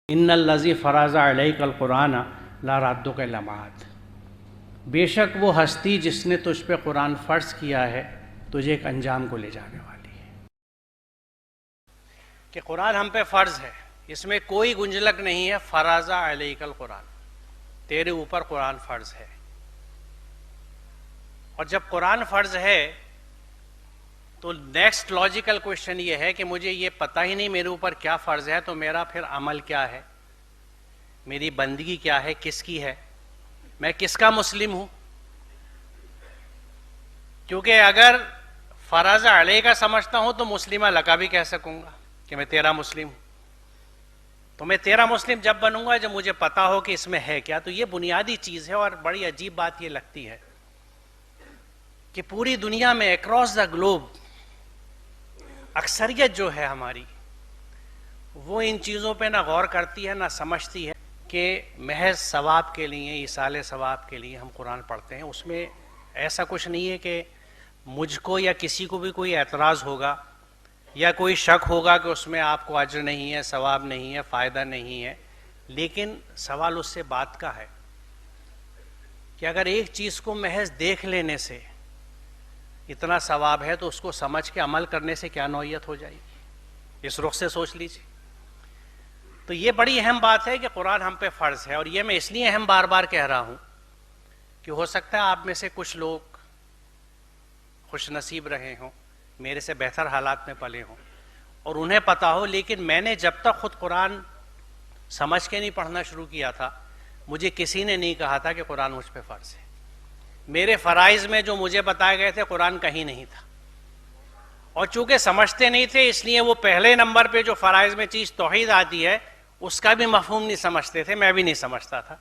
ان الذی فرض علیک القرآن لا رادک الی معاد، بے شک وہ ہستی جس نے تجھ پہ قرآن فرض کیا ہے تجھے ایک انجام کو لے جانے والی ہے۔ کہ قرآن ہم پہ فرض ہے، اس میں کوئی گنجلک نہیں ہے۔ فرض علیک القرآن، تیرے اوپر قرآن فرض ہے، اور جب قرآن فرض ہے تو نیکسٹ لاجیکل کوشچن یہ ہے کہ مجھے یہ پتہ ہی نہیں میرے اوپر کیا فرض ہے، تو میرا پھر عمل کیا ہے، میری بندگی کیا ہے، کس کی ہے، میں کس کا مسلم ہوں؟ کیونکہ اگر فرض علیہ کا سمجھتا ہوں تو مسلمہ لکا بھی کہہ سکوں گا کہ میں تیرا مسلم ہوں، تو میں تیرا مسلم جب بنوں گا جب مجھے پتہ ہو کہ اس میں ہے کیا۔ تو یہ بنیادی چیز ہے، اور بڑی عجیب بات یہ لگتی ہے کہ پوری دنیا میں اکراس دا گلوب اکثریت جو ہے ہماری، وہ ان چیزوں پہ نہ غور کرتی ہے نہ سمجھتی ہے کہ محض ثواب کے لیے، ایصال ثواب کے لیے ہم قرآن پڑھتے ہیں۔ اس میں ایسا کچھ نہیں ہے کہ مجھ کو یا کسی کو بھی کوئی اعتراض ہوگا یا کوئی شک ہوگا کہ اس میں آپ کو اجر نہیں ہے، ثواب نہیں ہے، فائدہ نہیں ہے، لیکن سوال اس سے بات کا ہے کہ اگر ایک چیز کو محض دیکھ لینے سے اتنا ثواب ہے تو اس کو سمجھ کے عمل کرنے سے کیا نوعیت ہو جائے گی؟ اس رخ سے سوچ لیجیے۔ تو یہ بڑی اہم بات ہے کہ قرآن ہم پہ فرض ہے، اور یہ میں اس لیے اہم بار بار کہہ رہا ہوں کہ ہو سکتا ہے آپ میں سے کچھ لوگ خوش نصیب رہے ہوں، میرے سے بہتر حالات میں پلے ہوں اور انہیں پتہ ہو، لیکن میں نے جب تک خود قرآن سمجھ کے نہیں پڑھنا شروع کیا تھا، مجھے کسی نے نہیں کہا تھا کہ قرآن مجھ پہ فرض ہے۔ میرے فرائض میں جو مجھے بتائے گئے تھے قرآن کہیں نہیں تھا، اور چونکہ سمجھتے نہیں تھے اس لیے وہ پہلے نمبر پہ جو فرائض میں چیز توحید آتی ہے اس کا بھی مفہوم نہیں سمجھتے تھے، میں بھی نہیں سمجھتا تھا۔